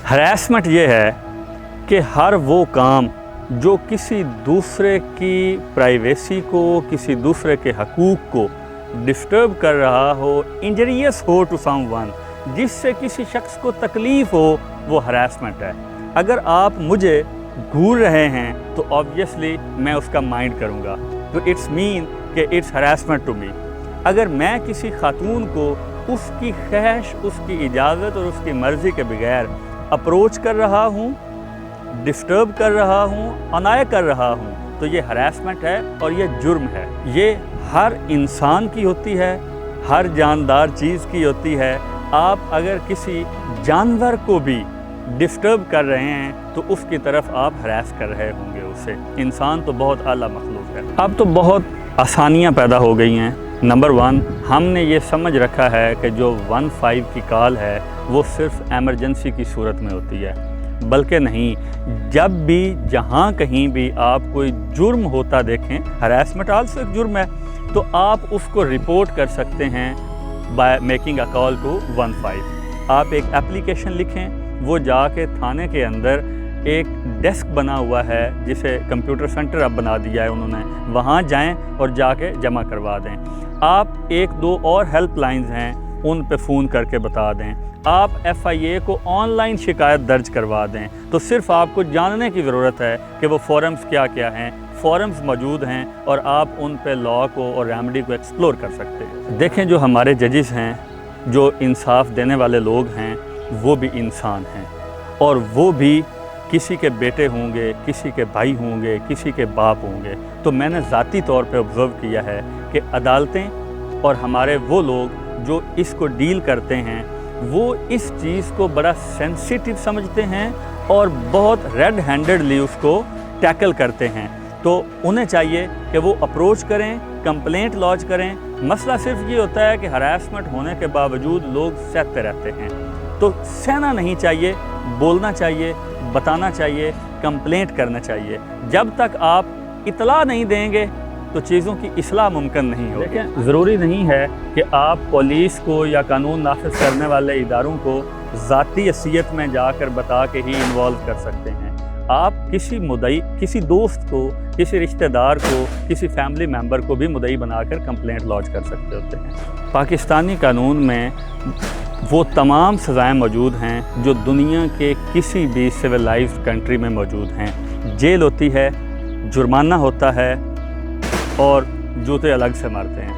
Harassment یہ ہے کہ ہر وہ کام جو کسی دوسرے کی پرائیویسی کو، کسی دوسرے کے حقوق کو ڈسٹرب کر رہا ہو، انجریس ہو ٹو سم ون، جس سے کسی شخص کو تکلیف ہو، وہ ہراسمنٹ ہے۔ اگر آپ مجھے گھور رہے ہیں تو آبویسلی میں اس کا مائنڈ کروں گا، تو اٹس مین کہ اٹس ہراسمنٹ ٹو می۔ اگر میں کسی خاتون کو اس کی خواہش، اس کی اجازت اور اس کی مرضی کے بغیر اپروچ کر رہا ہوں، ڈسٹرب کر رہا ہوں، انایا کر رہا ہوں، تو یہ ہراسمنٹ ہے اور یہ جرم ہے۔ یہ ہر انسان کی ہوتی ہے، ہر جاندار چیز کی ہوتی ہے۔ آپ اگر کسی جانور کو بھی ڈسٹرب کر رہے ہیں تو اس کی طرف آپ ہراس کر رہے ہوں گے اسے۔ انسان تو بہت اعلیٰ مخلوق ہے۔ اب تو بہت آسانیاں پیدا ہو گئی ہیں۔ نمبر 1، ہم نے یہ سمجھ رکھا ہے کہ جو 15 کی کال ہے وہ صرف ایمرجنسی کی صورت میں ہوتی ہے، بلکہ نہیں، جب بھی جہاں کہیں بھی آپ کوئی جرم ہوتا دیکھیں، ہراسمنٹ آلسو ایک جرم ہے، تو آپ اس کو رپورٹ کر سکتے ہیں by making a call to 15۔ آپ ایک اپلیکیشن لکھیں، وہ جا کے تھانے کے اندر ایک ڈیسک بنا ہوا ہے جسے کمپیوٹر سینٹر اب بنا دیا ہے انہوں نے، وہاں جائیں اور جا کے جمع کروا دیں۔ آپ 1-2 اور ہیلپ لائنز ہیں، ان پہ فون کر کے بتا دیں۔ آپ FIA کو آن لائن شکایت درج کروا دیں۔ تو صرف آپ کو جاننے کی ضرورت ہے کہ وہ فورمز کیا کیا ہیں، فورمز موجود ہیں اور آپ ان پہ لاء کو اور ریمیڈی کو ایکسپلور کر سکتے ہیں۔ دیکھیں، جو ہمارے ججز ہیں، جو انصاف دینے والے لوگ ہیں، وہ بھی انسان ہیں، اور وہ بھی کسی کے بیٹے ہوں گے، کسی کے بھائی ہوں گے، کسی کے باپ ہوں گے۔ تو میں نے ذاتی طور پہ آبزرو کیا ہے کہ عدالتیں اور ہمارے وہ لوگ جو اس کو ڈیل کرتے ہیں، وہ اس چیز کو بڑا سینسیٹیو سمجھتے ہیں اور بہت ریڈ ہینڈڈلی اس کو ٹیکل کرتے ہیں۔ تو انہیں چاہیے کہ وہ اپروچ کریں، کمپلینٹ لانچ کریں۔ مسئلہ صرف یہ ہوتا ہے کہ ہراسمنٹ ہونے کے باوجود لوگ سہتے رہتے ہیں، تو سہنا نہیں چاہیے، بولنا چاہیے، بتانا چاہیے، کمپلینٹ کرنا چاہیے۔ جب تک آپ اطلاع نہیں دیں گے تو چیزوں کی اصلاح ممکن نہیں ہوگی۔ دیکھیں، ضروری نہیں ہے کہ آپ پولیس کو یا قانون نافذ کرنے والے اداروں کو ذاتی حیثیت میں جا کر بتا کے ہی انوالو کر سکتے ہیں۔ آپ کسی مدعی، کسی دوست کو، کسی رشتہ دار کو، کسی فیملی ممبر کو بھی مدعی بنا کر کمپلینٹ لانچ کر سکتے ہوتے ہیں۔ پاکستانی قانون میں وہ تمام سزائیں موجود ہیں جو دنیا کے کسی بھی سویلائزڈ کنٹری میں موجود ہیں۔ جیل ہوتی ہے، جرمانہ ہوتا ہے، اور جوتے الگ سے مارتے ہیں۔